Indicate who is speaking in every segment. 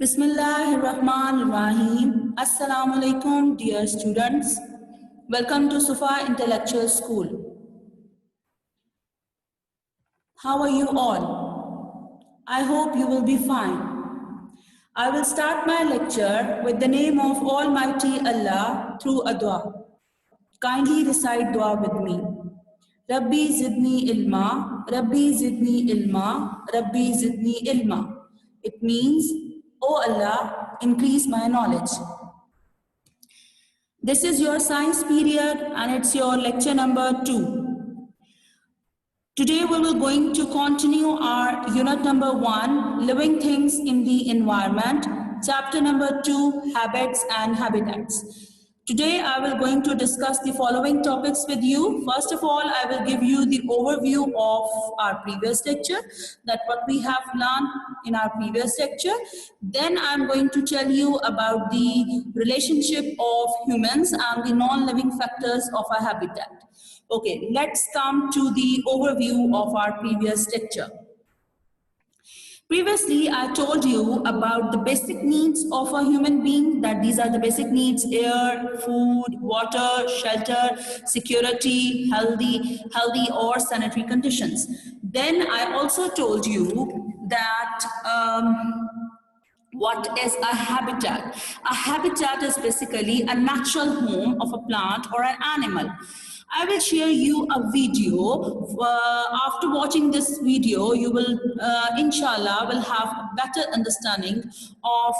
Speaker 1: Bismillahirrahmanirrahim. Assalamu alaikum, dear students. Welcome to Sufa Intellectual School. How are you all? I hope you will be fine. I will start my lecture with the name of Almighty Allah through a dua. Kindly recite dua with me. Rabbi zidni ilma, Rabbi zidni ilma, Rabbi zidni ilma. It means, O Allah, increase my knowledge. This is your science period and it's your lecture number 2. Today we will going to continue our unit number 1, living things in the environment, chapter number 2, habits and habitats. Today I will going to discuss the following topics with you. First of all, I will give you the overview of our previous lecture, that what we have learned in our previous lecture. Then I am going to tell you about the relationship of humans and the non-living factors of our habitat. Okay, let's come to the overview of our previous lecture. Previously, I told you about the basic needs of a human being, that these are the basic needs: air, food, water, shelter, security, healthy or sanitary conditions. Then I also told you that what is a habitat? A habitat is basically a natural home of a plant or an animal. I will share you a video. After watching this video, you will, inshallah, will have a better understanding of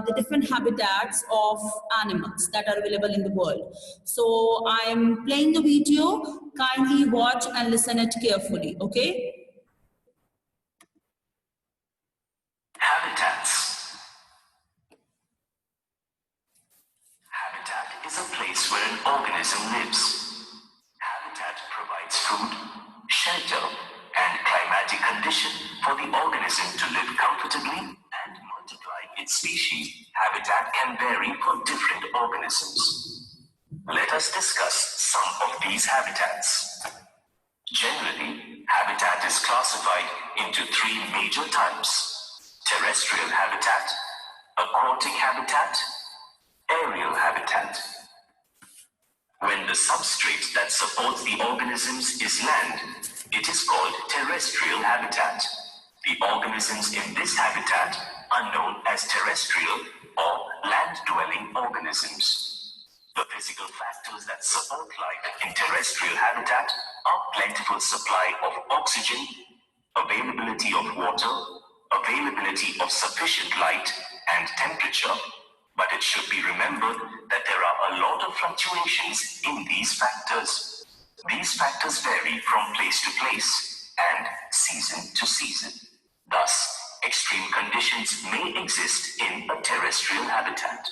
Speaker 1: the different habitats of animals that are available in the world. So I am playing the video. Kindly watch and listen it carefully, okay?
Speaker 2: Habitats. Habitat is a place where an organism lives. Habitat provides food, shelter, and climatic condition for the organism to live comfortably and multiply its species. Habitat can vary for different organisms. Let us discuss some of these habitats. Generally, habitat is classified into 3 major types: terrestrial habitat, aquatic habitat, aerial habitat. When the substrate that supports the organisms is land, it is called terrestrial habitat. The organisms in this habitat are known as terrestrial or land-dwelling organisms. The physical factors that support life in terrestrial habitat are plentiful supply of oxygen, availability of water, availability of sufficient light and temperature, but it should be remembered that there are a lot of fluctuations in these factors. These factors vary from place to place and season to season. Thus, extreme conditions may exist in a terrestrial habitat.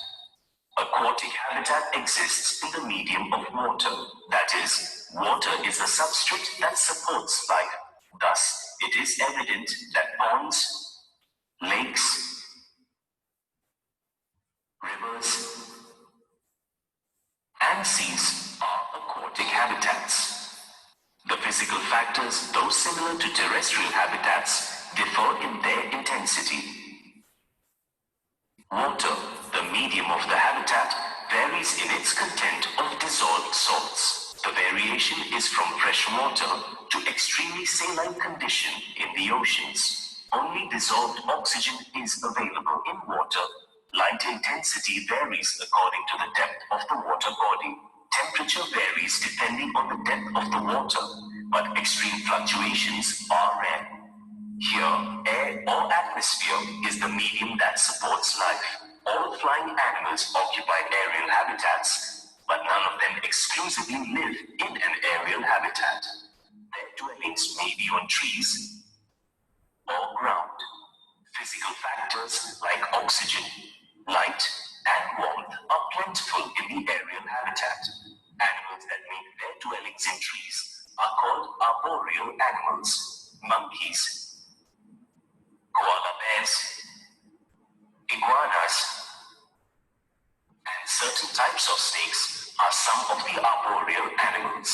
Speaker 2: Aquatic habitat exists in the medium of water. That is, water is the substrate that supports life. Thus, it is evident that ponds, lakes, rivers, and seas are aquatic habitats. The physical factors, though similar to terrestrial habitats, differ in their intensity. Water, the medium of the habitat, varies in its content of dissolved salts. The variation is from fresh water to extremely saline condition in the oceans. Only dissolved oxygen is available in water. Light intensity varies according to the depth of the water body. Temperature varies depending on the depth of the water, but extreme fluctuations are rare. Here, air or atmosphere is the medium that supports life. All flying animals occupy aerial habitats, but none of them exclusively live in an aerial habitat. Their dwellings may be on trees or ground. Physical factors like oxygen, light, and warmth are plentiful in the aerial habitat. Animals that make their dwellings in trees are called arboreal animals. Monkeys, koala bears, iguanas, and certain types of snakes are some of the arboreal animals.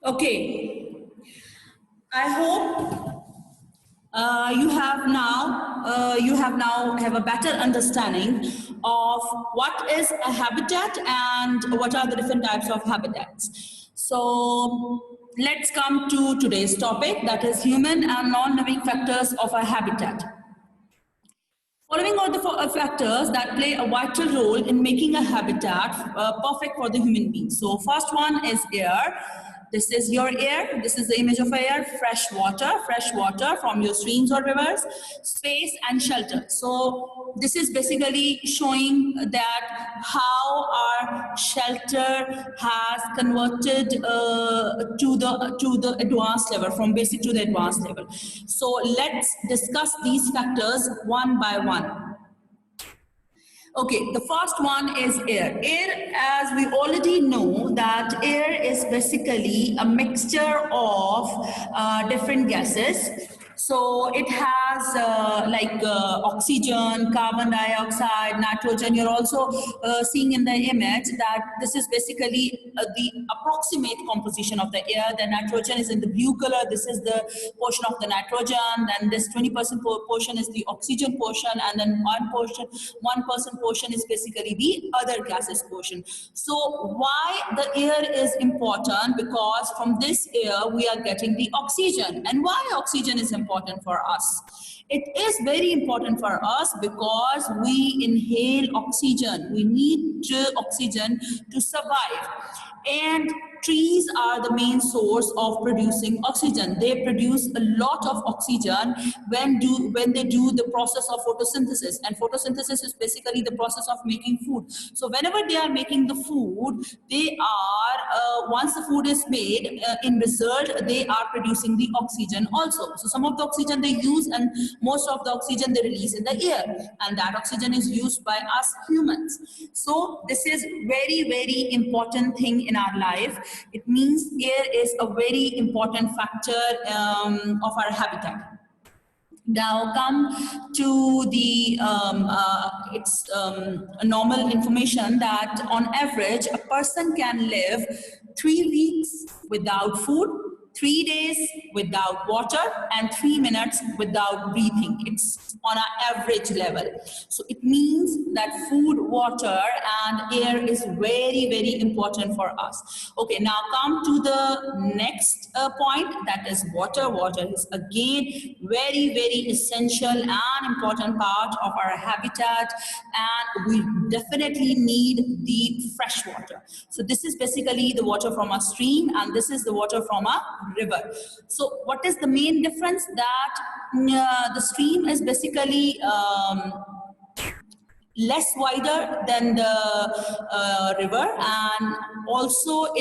Speaker 1: Okay. I hope you have a better understanding of what is a habitat and what are the different types of habitats. So let's come to today's topic, that is human and non-living factors of a habitat. Following are the factors that play a vital role in making a habitat perfect for the human being. So first one is air. This is your air. This is the image of air. Fresh water from your streams or rivers. Space and shelter. So this is basically showing that how our shelter has converted to the advanced level, from basic to the advanced level. So let's discuss these factors one by one. Okay, the first one is air. Air, as we already know, that air is basically a mixture of different gases. So it has oxygen, carbon dioxide, nitrogen. You're also seeing in the image that this is basically the approximate composition of the air. The nitrogen is in the blue color. This is the portion of the nitrogen. Then this 20% portion is the oxygen portion, and then 1% portion is basically the other gases portion. So why the air is important? Because from this air we are getting the oxygen. And why oxygen is important for us? It is very important for us because we inhale oxygen. We need oxygen to survive. And trees are the main source of producing oxygen. They produce a lot of oxygen when they do the process of photosynthesis. And photosynthesis is basically the process of making food. So whenever they are making the food, they are, once the food is made, in result, they are producing the oxygen also. So some of the oxygen they use and most of the oxygen they release in the air. And that oxygen is used by us humans. So this is very, very important thing in our life. It means air is a very important factor of our habitat. Now come to the normal information that on average a person can live 3 weeks without food, 3 days without water, and 3 minutes without breathing. It's on an average level. So it means that food, water, and air is very, very important for us. Okay, now come to the next point, that is water. Water is again very, very essential and important part of our habitat, and we definitely need the fresh water. So this is basically the water from a stream, and this is the water from a river. So what is the main difference? That the stream is basically less wider than the river, and also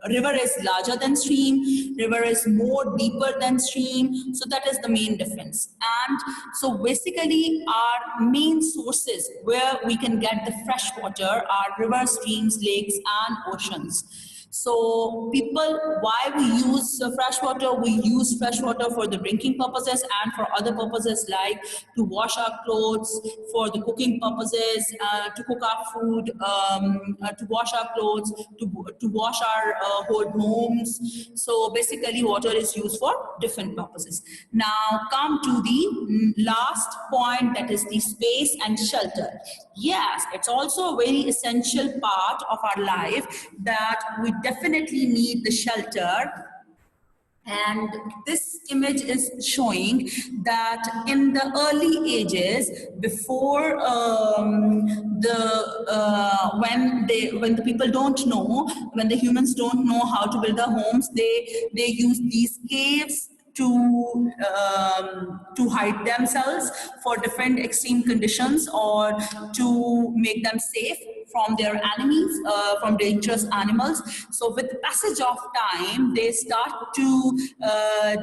Speaker 1: river is larger than stream, river is more deeper than stream. So that is the main difference. And so basically our main sources where we can get the fresh water are rivers, streams, lakes, and oceans. So why we use fresh water? We use fresh water for the drinking purposes and for other purposes like to wash our clothes, for the cooking purposes, to cook our food, to wash our clothes, to wash our whole homes. So basically water is used for different purposes. Now come to the last point, that is the space and shelter. Yes, it's also a very essential part of our life that we definitely need the shelter. And this image is showing that in the early ages, before when the people don't know, when the humans don't know how to build their homes, they use these caves to hide themselves for different extreme conditions, or to make them safe from their enemies, from dangerous animals. So with the passage of time, they start to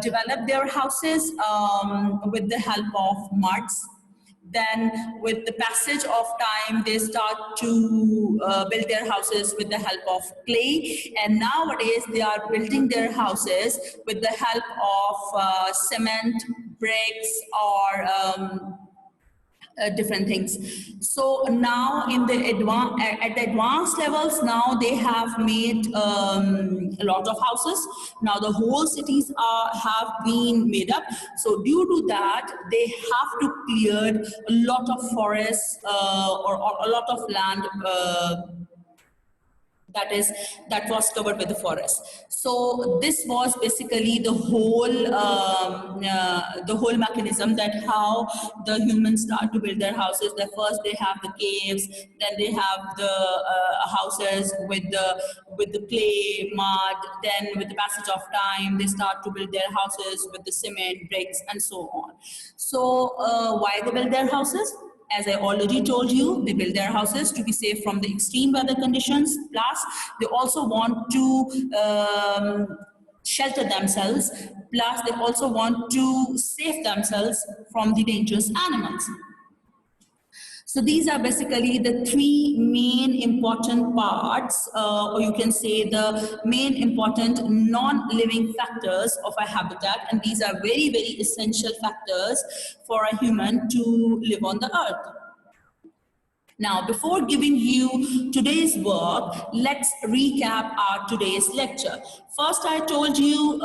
Speaker 1: develop their houses with the help of muds. Then with the passage of time, they start to build their houses with the help of clay. And nowadays, they are building their houses with the help of cement, bricks, or different things. So now in the at the advanced levels, now they have made a lot of houses. Now the whole cities have been made up. So due to that, they have to clear a lot of forests or a lot of land. That was covered with the forest. So this was basically the whole mechanism, that how the humans start to build their houses. That first they have the caves, then they have the houses with the clay, mud. Then with the passage of time, they start to build their houses with the cement, bricks, and so on. So why they build their houses? As I already told you, they build their houses to be safe from the extreme weather conditions. Plus, they also want to shelter themselves. Plus, they also want to save themselves from the dangerous animals. So these are basically the three main important parts, or you can say the main important non-living factors of a habitat. And these are very, very essential factors for a human to live on the earth. Now, before giving you today's work, let's recap our today's lecture. First, I told you,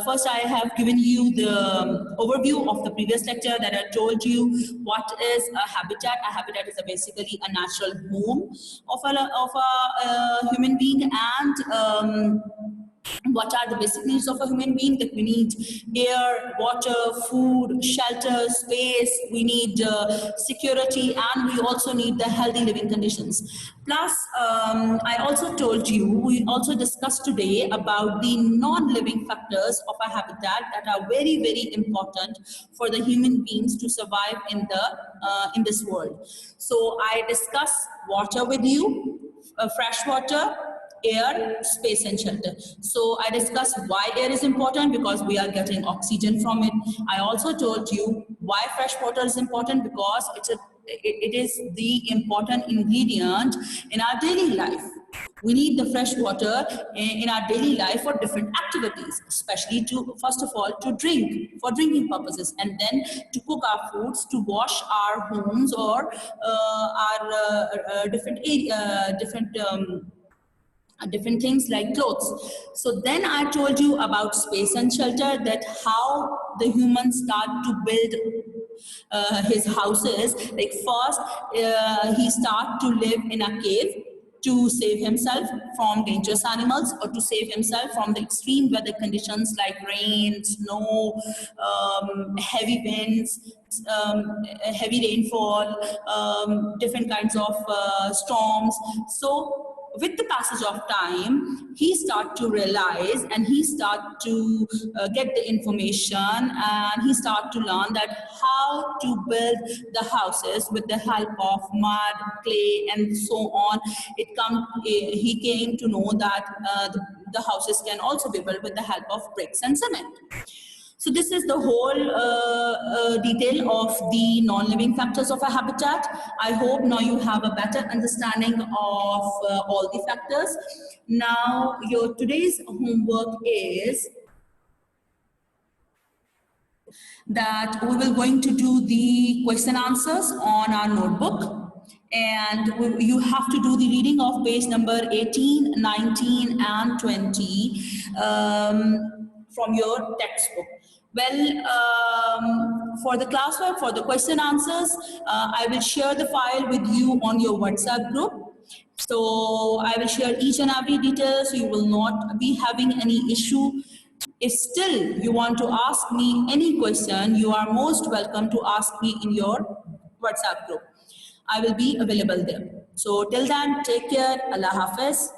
Speaker 1: first I have given you the overview of the previous lecture, that I told you what is a habitat. A habitat is basically a natural home of a human being, and what are the basic needs of a human being? That we need air, water, food, shelter, space, we need security, and we also need the healthy living conditions. Plus, I also told you, we also discussed today about the non-living factors of a habitat that are very, very important for the human beings to survive in this world. So I discussed water with you, fresh water, air, space, and shelter. So I discussed why air is important, because we are getting oxygen from it. I also told you why fresh water is important, because it is the important ingredient in our daily life. We need the fresh water in our daily life for different activities, especially to, first of all, to drink, for drinking purposes, and then to cook our foods, to wash our homes, or our different things like clothes. So then I told you about space and shelter, that how the humans start to build his houses. Like first, he start to live in a cave to save himself from dangerous animals, or to save himself from the extreme weather conditions like rain, snow, heavy winds, heavy rainfall, different kinds of storms. So with the passage of time, he start to realize, and he start to get the information, and he start to learn that how to build the houses with the help of mud, clay, and so on. He came to know that the houses can also be built with the help of bricks and cement. So this is the whole detail of the non-living factors of a habitat. I hope now you have a better understanding of all the factors. Now your today's homework is that we will going to do the question answers on our notebook. And you have to do the reading of page number 18, 19, and 20 from your textbook. Well, for the classwork, for the question answers, I will share the file with you on your WhatsApp group. So I will share each and every detail, so you will not be having any issue. If still you want to ask me any question, you are most welcome to ask me in your WhatsApp group. I will be available there. So till then, take care. Allah Hafiz.